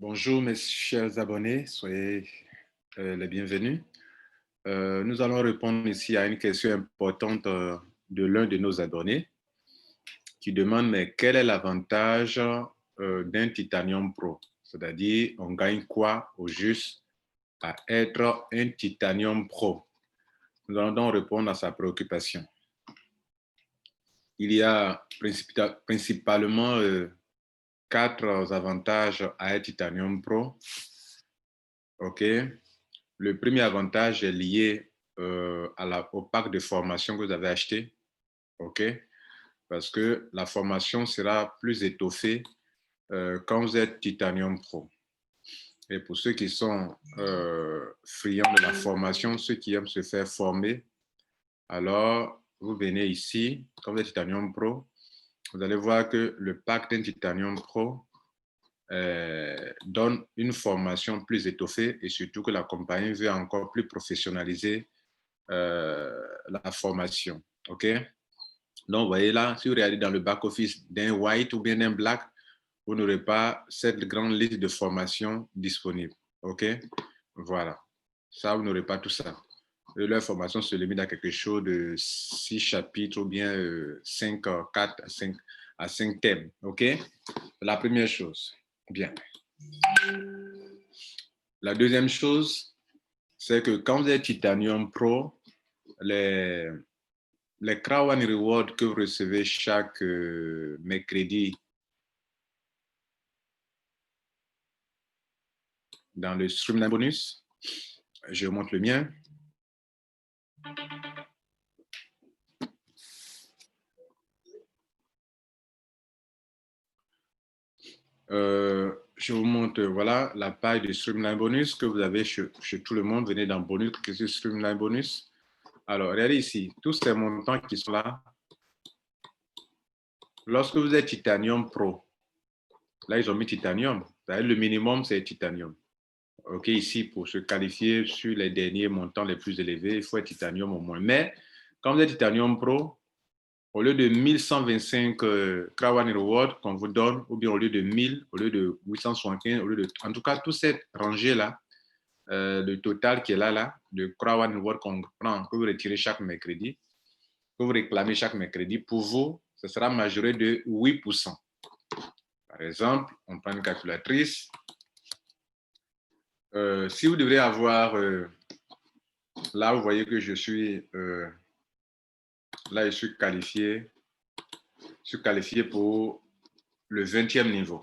Bonjour mes chers abonnés, soyez les bienvenus. Nous allons répondre ici à une question importante de l'un de nos abonnés qui demande mais quel est l'avantage d'un Titanium Pro? C'est-à-dire, on gagne quoi au juste à être un Titanium Pro? Nous allons donc répondre à sa préoccupation. Il y a principalement quatre avantages à être Titanium Pro. OK. Le premier avantage est lié au pack de formation que vous avez acheté. OK. Parce que la formation sera plus étoffée quand vous êtes Titanium Pro. Et pour ceux qui sont friands de la formation, ceux qui aiment se faire former, alors vous venez ici, quand vous êtes Titanium Pro, vous allez voir que le pack d'un Titanium Pro donne une formation plus étoffée et surtout que la compagnie veut encore plus professionnaliser la formation. OK? Donc, vous voyez là, si vous regardez dans le back-office d'un white ou bien d'un black, vous n'aurez pas cette grande liste de formations disponibles. OK? Voilà. Ça, vous n'aurez pas tout ça. Et leur formation se limite à quelque chose de 6 chapitres ou bien 5, 4 à 5 thèmes. OK? La première chose. Bien. La deuxième chose, c'est que quand vous êtes Titanium Pro, les Crown Rewards que vous recevez chaque mercredi dans le Streamline Bonus, je vous montre le mien. Je vous montre, voilà, la page de Streamline Bonus que vous avez chez tout le monde. Venez dans Bonus, cliquez sur Streamline Bonus. Alors, regardez ici, tous ces montants qui sont là. Lorsque vous êtes Titanium Pro, là, ils ont mis Titanium. Le minimum, c'est Titanium. OK, ici, pour se qualifier sur les derniers montants les plus élevés, il faut être Titanium au moins. Mais quand vous êtes Titanium Pro, au lieu de 1125 Crown Reward qu'on vous donne, ou bien au lieu de 1000, au lieu de 875, au lieu de... En tout cas, toute cette rangée-là, le total qui est là, de Crown Reward qu'on prend, que vous retirez chaque mercredi, que vous réclamez chaque mercredi, pour vous, ce sera majoré de 8%. Par exemple, on prend une calculatrice. Si vous devrez avoir... là, vous voyez que je suis... là, je suis qualifié pour le 20e niveau.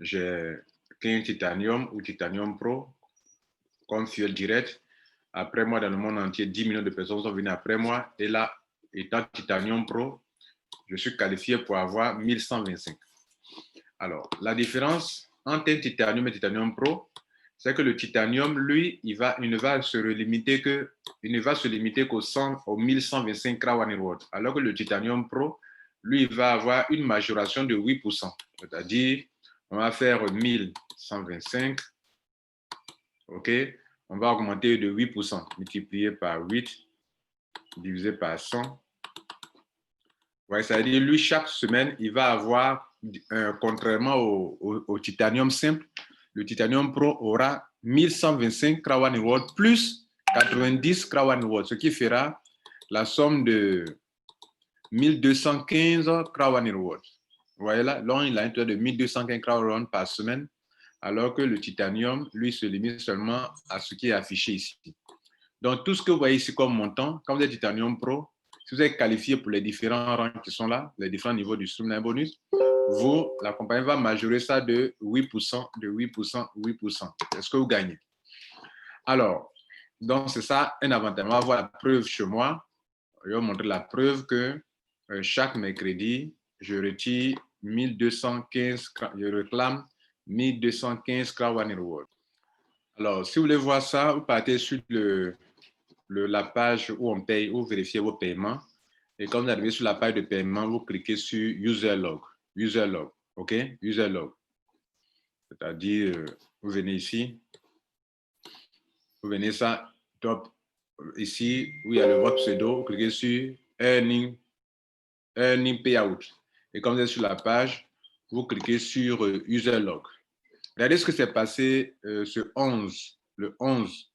J'ai un Titanium ou Titanium Pro comme fuel direct. Après moi, dans le monde entier, 10 millions de personnes sont venues après moi. Et là, étant Titanium Pro, je suis qualifié pour avoir 1125. Alors, la différence entre un Titanium et Titanium Pro, c'est que le Titanium, lui, il ne va se limiter qu'aux 1125 Crown Rewards. Alors que le Titanium Pro, lui, il va avoir une majoration de 8%. C'est-à-dire, on va faire 1125. OK? On va augmenter de 8%, multiplié par 8, divisé par 100. Ouais, ça veut dire, lui, chaque semaine, il va avoir, contrairement au Titanium simple, le Titanium Pro aura 1125 Crown Rewards plus 90 Crown Rewards, ce qui fera la somme de 1215 Crown Rewards. Vous voyez là, là, il a un total de 1215 Crown Rewards par semaine, alors que le Titanium, lui, se limite seulement à ce qui est affiché ici. Donc, tout ce que vous voyez ici comme montant, quand vous êtes Titanium Pro, si vous êtes qualifié pour les différents rangs qui sont là, les différents niveaux du Streamline Bonus, vous, la compagnie va majorer ça de 8%, de 8%, 8%. Est-ce que vous gagnez? Alors, donc c'est ça un avantage. On va voir la preuve chez moi. Je vais vous montrer la preuve que chaque mercredi, je retire 1215, je réclame 1215 Crown Rewards. Alors, si vous voulez voir ça, vous partez sur la page où on paye, où vous vérifiez vos paiements. Et quand vous arrivez sur la page de paiement, vous cliquez sur User Log. User Log. OK? User Log. C'est-à-dire, vous venez ici. Vous venez ça, top. Ici, où il y a votre pseudo, vous cliquez sur Earning Payout. Et quand vous êtes sur la page, vous cliquez sur User Log. Regardez ce que s'est passé le 11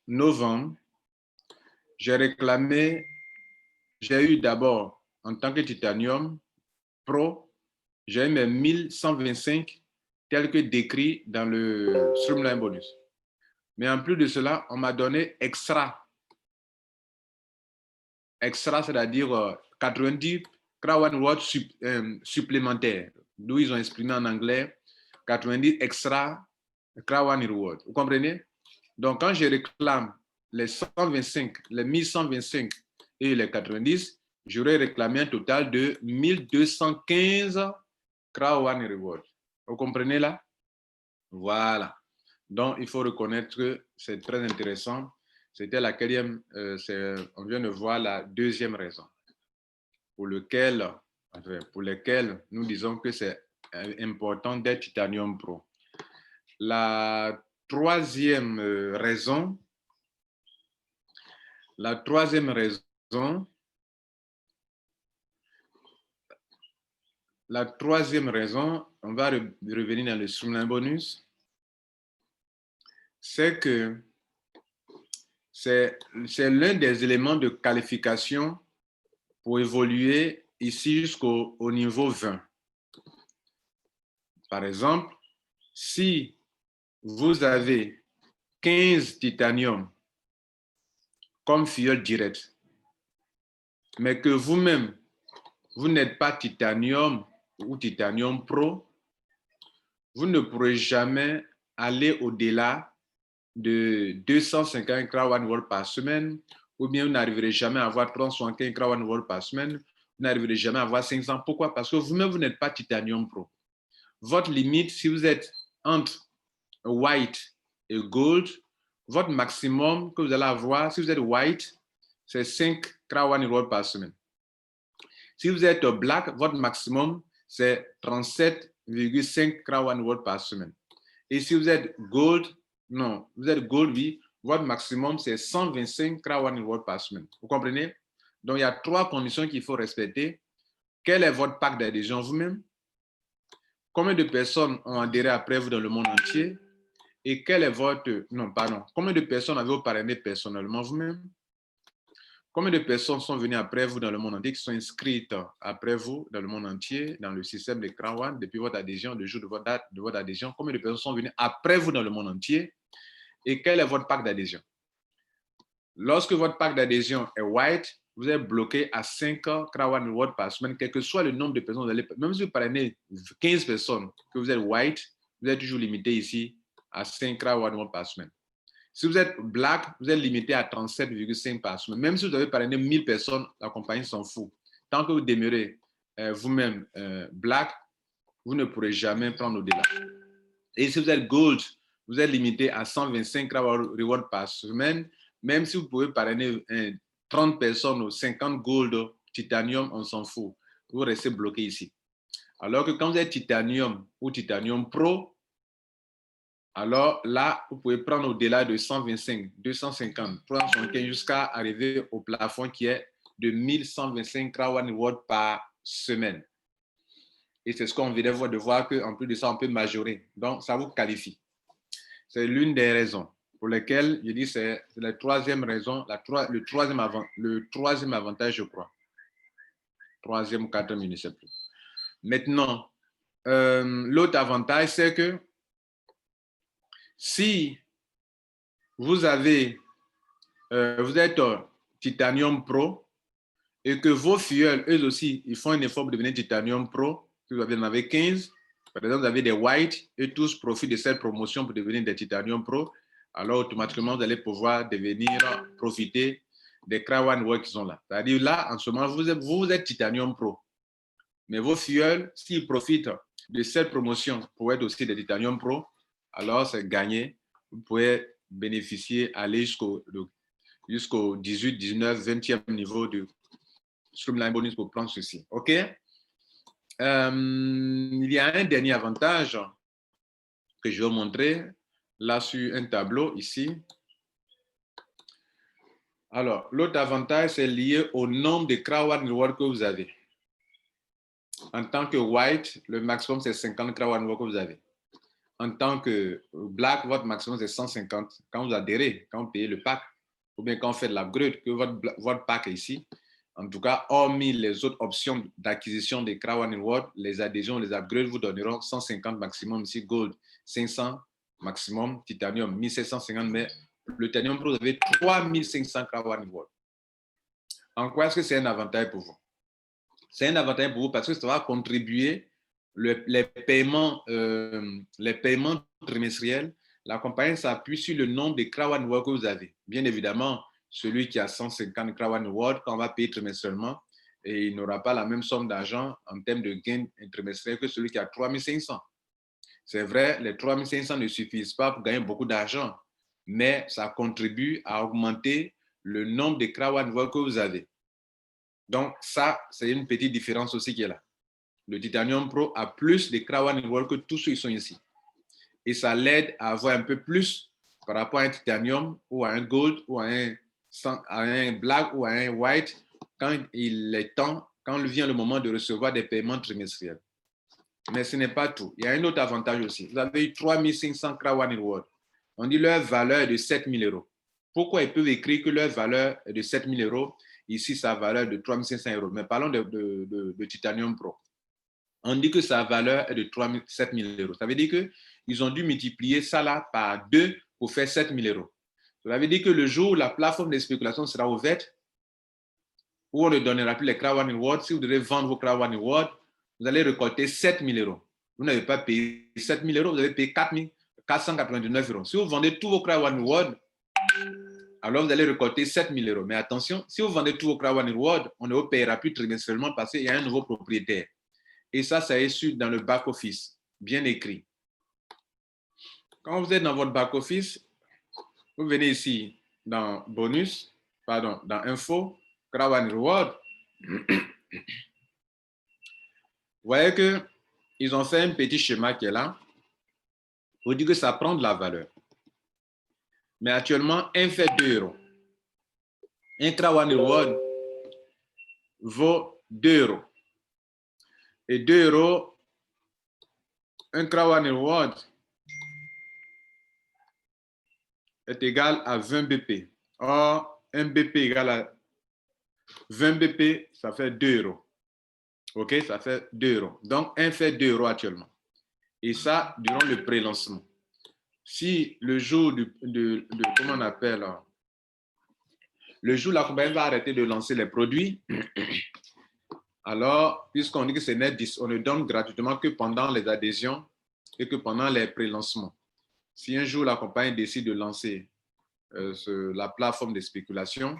novembre, j'ai eu d'abord, en tant que Titanium Pro, j'ai eu mes 1125 tels que décrits dans le Streamline Bonus. Mais en plus de cela, on m'a donné extra. Extra, c'est-à-dire 90 Crown Reward supplémentaires, d'où ils ont exprimé en anglais 90 extra Crown Reward. Vous comprenez? Donc, quand je réclame les 125, les 1125 et les 90, j'aurais réclamé un total de 1215 Crown Reward. Vous comprenez là? Voilà. Donc, il faut reconnaître que c'est très intéressant. C'était la quatrième, on vient de voir la deuxième raison pour laquelle nous disons que c'est important d'être Titanium Pro. La troisième raison, on va revenir dans le Streamline Bonus, c'est que c'est l'un des éléments de qualification pour évoluer ici jusqu'au niveau 20. Par exemple, si vous avez 15 titanium comme filleul direct, mais que vous-même, vous n'êtes pas titanium ou titanium pro, vous ne pourrez jamais aller au-delà de 250 Crown World par semaine, ou bien vous n'arriverez jamais à avoir 375 Crown World par semaine, vous n'arriverez jamais à avoir 500. Pourquoi? Parce que vous-même, vous n'êtes pas titanium pro. Votre limite, si vous êtes entre white et gold, votre maximum que vous allez avoir, si vous êtes white, c'est 5 Crown World par semaine. Si vous êtes black, votre maximum, c'est 37,5 Crown World par semaine. Et si vous êtes gold, oui, votre maximum, c'est 125 Crown World par semaine. Vous comprenez? Donc, il y a 3 conditions qu'il faut respecter. Quel est votre pack d'adhésion vous-même? Combien de personnes ont adhéré après vous dans le monde entier? Et quel est votre... Non, pardon. Combien de personnes avez-vous parrainé personnellement vous-même? Combien de personnes sont venues après vous dans le monde entier, qui sont inscrites après vous dans le monde entier, dans le système de Crown One, depuis votre adhésion, le jour de votre date de votre adhésion? Combien de personnes sont venues après vous dans le monde entier? Et quel est votre pack d'adhésion? Lorsque votre pack d'adhésion est white, vous êtes bloqué à 5 Crown Reward par semaine, quel que soit le nombre de personnes. Même si vous parrainez 15 personnes, que vous êtes white, vous êtes toujours limité ici à 5 Crown Reward par semaine. Si vous êtes black, vous êtes limité à 37,5 par semaine. Même si vous avez parrainé 1000 personnes, la compagnie s'en fout. Tant que vous demeurez vous-même black, vous ne pourrez jamais prendre au-delà. Et si vous êtes gold, vous êtes limité à 125 rewards par semaine. Même si vous pouvez parrainer 30 personnes ou 50 gold titanium, on s'en fout. Vous restez bloqué ici. Alors que quand vous êtes titanium ou titanium pro, alors là, vous pouvez prendre au-delà de 125, 250, 375 jusqu'à arriver au plafond qui est de 1125 Crown Reward par semaine. Et c'est ce qu'on vient de voir qu'en plus de ça, on peut majorer. Donc, ça vous qualifie. C'est l'une des raisons pour lesquelles, je dis, c'est la troisième raison, le troisième avantage, je crois. Troisième ou quatrième, je ne sais plus. Maintenant, l'autre avantage, c'est que si vous êtes Titanium Pro et que vos filleuls, eux aussi, ils font un effort pour devenir Titanium Pro, si vous en avez 15, par exemple, vous avez des whites et tous profitent de cette promotion pour devenir des Titanium Pro, alors automatiquement, vous allez pouvoir profiter des Crown Work qui sont là. C'est-à-dire là, en ce moment, vous êtes Titanium Pro. Mais vos filleuls, s'ils profitent de cette promotion pour être aussi des Titanium Pro, alors c'est gagné. Vous pouvez bénéficier, aller jusqu'au 18, 19, 20e niveau de Streamline Bonus pour prendre ceci. OK? Il y a un dernier avantage que je vais vous montrer là sur un tableau ici. Alors, l'autre avantage, c'est lié au nombre de Crown Reward que vous avez. En tant que white, le maximum, c'est 50 Krawan World que vous avez. En tant que black, votre maximum, c'est 150. Quand vous adhérez, quand vous payez le pack, ou bien quand vous faites l'upgrade, que votre pack est ici, en tout cas, hormis les autres options d'acquisition des Krawan World, les adhésions, les upgrades vous donneront 150 maximum ici, gold 500 maximum, titanium 1750, mais le titanium pro, vous avez 3500 Krawan World. En quoi est-ce que c'est un avantage pour vous? C'est un avantage pour vous parce que ça va contribuer les paiements trimestriels. La compagnie s'appuie sur le nombre de Krawan World que vous avez. Bien évidemment, celui qui a 150 Krawan World, quand on va payer trimestriellement, et il n'aura pas la même somme d'argent en termes de gain trimestriel que celui qui a 3500. C'est vrai, les 3500 ne suffisent pas pour gagner beaucoup d'argent, mais ça contribue à augmenter le nombre de Krawan World que vous avez. Donc, ça, c'est une petite différence aussi qui est là. Le Titanium Pro a plus de Krawan World que tous ceux qui sont ici. Et ça l'aide à avoir un peu plus par rapport à un Titanium ou à un Gold ou à un Black ou à un White quand il est temps, quand vient le moment de recevoir des paiements trimestriels. Mais ce n'est pas tout. Il y a un autre avantage aussi. Vous avez eu 3500 Krawan World. On dit leur valeur est de 7000 euros. Pourquoi ils peuvent écrire que leur valeur est de 7000 euros? Ici, sa valeur est de 3500 euros. Mais parlons de Titanium Pro. On dit que sa valeur est de 7000 euros. Ça veut dire qu'ils ont dû multiplier ça là par 2 pour faire 7000 euros. Ça veut dire que le jour où la plateforme de spéculation sera ouverte, où on ne donnera plus les Krawan World, si vous devez vendre vos Krawan World, vous allez récolter 7000 euros. Vous n'avez pas payé 7000 euros, vous avez payé 4499 euros. Si vous vendez tous vos Krawan World, alors vous allez récolter 7000 euros. Mais attention, si vous vendez tous vos Krawan World, on ne vous payera plus trimestriellement parce qu'il y a un nouveau propriétaire. Et ça est su dans le back-office, bien écrit. Quand vous êtes dans votre back-office, vous venez ici dans bonus, pardon, dans info, Krawan Reward. Vous voyez qu'ils ont fait un petit schéma qui est là pour dire que ça prend de la valeur. Mais actuellement, un fait 2 euros. Un Krawan Reward vaut 2 euros. Et 2 euros, un Krawan Reward est égal à 20 BP. Or, un BP égal à 20 BP, ça fait 2 euros. OK, ça fait 2 euros. Donc, un fait 2 euros actuellement. Et ça, durant le pré-lancement. Si le jour comment on appelle, le jour où la compagnie va arrêter de lancer les produits, alors, puisqu'on dit que c'est net, on ne donne gratuitement que pendant les adhésions et que pendant les pré-lancements. Si un jour la compagnie décide de lancer la plateforme de spéculation,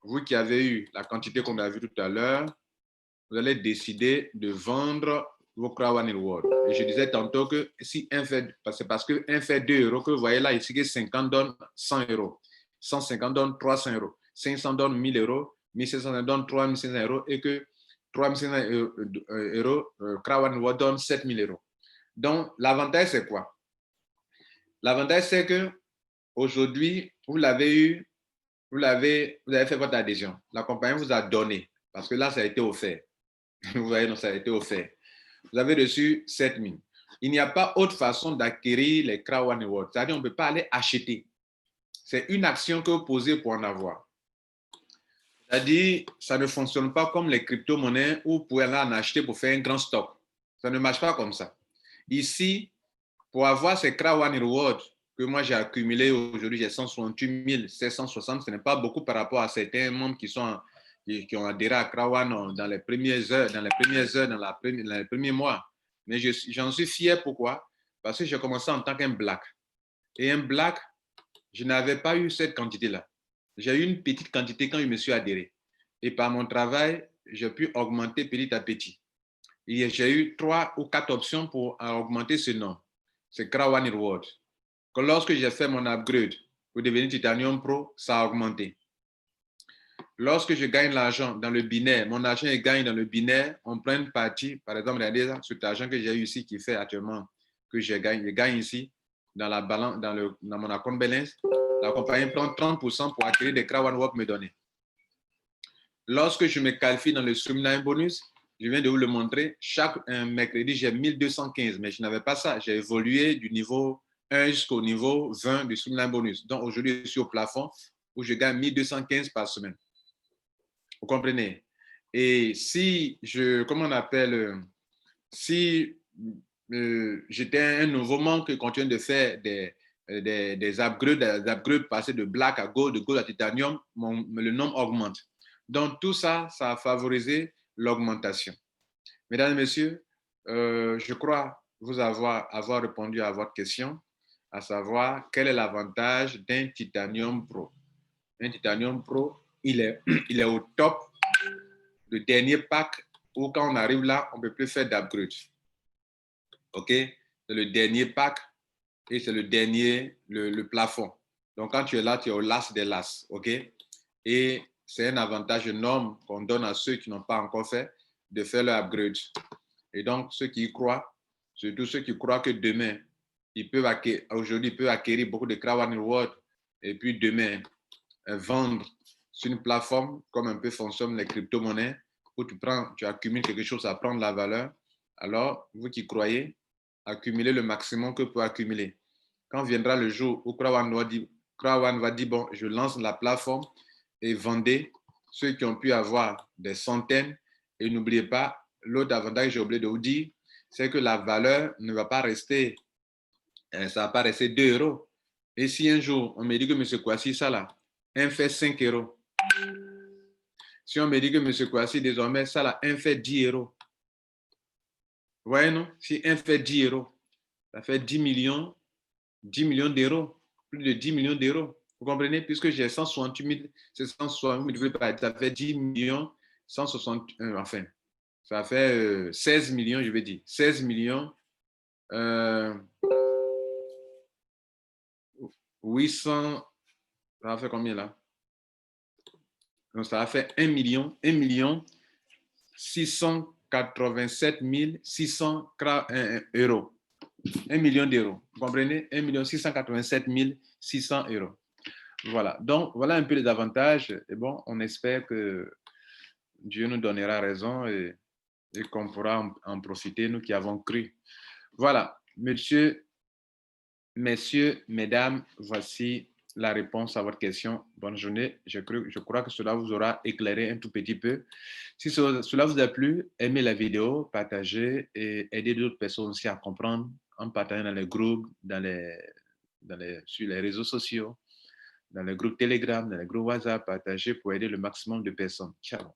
vous qui avez eu la quantité qu'on a vue tout à l'heure, vous allez décider de vendre vos Krawan World. Et je disais tantôt que si c'est parce que 1 fait 2 euros que vous voyez là, ici que 50 donne 100 euros, 150 donne 300 euros, 500 donne 1000 euros, 1500 donne 3500 euros et que 3500 euros, Krawan World donne 7000 euros. Donc, l'avantage, c'est quoi? L'avantage, c'est que aujourd'hui, vous avez fait votre adhésion. La compagnie vous a donné, parce que là, ça a été offert. Vous voyez, donc ça a été offert. Vous avez reçu 7000. Il n'y a pas autre façon d'acquérir les Krawan World. C'est-à-dire, on ne peut pas aller acheter. C'est une action que vous posez pour en avoir. C'est-à-dire, ça ne fonctionne pas comme les crypto-monnaies où vous pouvez aller en acheter pour faire un grand stock. Ça ne marche pas comme ça. Ici, pour avoir ces Krawan World que moi j'ai accumulé aujourd'hui, j'ai 168 760, ce n'est pas beaucoup par rapport à certains membres qui ont adhéré à Krawan dans les premières heures, dans les premiers mois. Mais j'en suis fier. Pourquoi? Parce que j'ai commencé en tant qu'un black. Et un black, je n'avais pas eu cette quantité-là. J'ai eu une petite quantité quand je me suis adhéré. Et par mon travail, j'ai pu augmenter petit à petit. Et j'ai eu 3 ou 4 options pour augmenter ce nombre. C'est Krawan Reward. Lorsque j'ai fait mon upgrade pour devenir Titanium Pro, ça a augmenté. Lorsque je gagne l'argent dans le binaire, mon argent est gagné dans le binaire, on prend une partie, par exemple, regardez cet argent que j'ai eu ici qui fait actuellement que je gagne ici dans la balance, dans mon account balance, la compagnie prend 30% pour acquérir des Krawan World me donner. Lorsque je me qualifie dans le Streamline Bonus, je viens de vous le montrer, chaque mercredi, j'ai 1215, mais je n'avais pas ça. J'ai évolué du niveau 1 jusqu'au niveau 20 du streamline bonus. Donc aujourd'hui, je suis au plafond où je gagne 1215 par semaine. Vous comprenez? Et si je, comment on appelle, si j'étais un nouveau membre qui continue de faire des upgrades, passer de black à gold, de gold à titanium, le nombre augmente. Donc tout ça, ça a favorisé l'augmentation. Mesdames et messieurs, je crois vous avoir répondu à votre question, à savoir quel est l'avantage d'un Titanium Pro. Un Titanium Pro, il est au top, le dernier pack, où quand on arrive là, on ne peut plus faire d'upgrade. OK? C'est le dernier pack et c'est le dernier, le plafond. Donc quand tu es là, tu es au las des las. OK? Et c'est un avantage énorme qu'on donne à ceux qui n'ont pas encore fait de faire leur upgrade. Et donc, ceux qui y croient, surtout ceux qui croient que demain, aujourd'hui, ils peuvent acquérir beaucoup de crowd reward et puis demain, vendre sur une plateforme comme un peu fonctionnent les crypto-monnaies où tu accumules quelque chose à prendre la valeur. Alors, vous qui croyez, accumulez le maximum que vous pouvez accumuler. Quand viendra le jour où Crowd va dire, bon, je lance la plateforme et vendez ceux qui ont pu avoir des centaines. Et n'oubliez pas, l'autre avantage que j'ai oublié de vous dire, c'est que la valeur ne va pas rester, ça ne va pas rester 2 euros. Et si un jour, on me dit que M. Kouassi, ça là, un fait 5 euros. Si on me dit que M. Kouassi, désormais, ça là, un fait 10 euros. Vous voyez, non? Si un fait 10 euros, ça fait 10 millions d'euros, plus de 10 millions d'euros. Vous comprenez? Puisque j'ai 168 000, c'est 168 000, ça fait 10 millions, 160, enfin, ça fait 16 millions, je vais dire. 16 millions, 800, ça va faire combien là? Donc, ça va faire 1 million 687 600 euros. 1 million d'euros. Vous comprenez? 1 687 600 euros. Voilà. Donc, voilà un peu les avantages. Et bon, on espère que Dieu nous donnera raison et qu'on pourra en profiter, nous qui avons cru. Voilà. Messieurs, mesdames, voici la réponse à votre question. Bonne journée. Je crois que cela vous aura éclairé un tout petit peu. Si cela vous a plu, aimez la vidéo, partagez et aidez d'autres personnes aussi à comprendre en partageant dans les groupes, sur les réseaux sociaux, dans les groupes Telegram, dans les groupes WhatsApp, partagez pour aider le maximum de personnes. Ciao.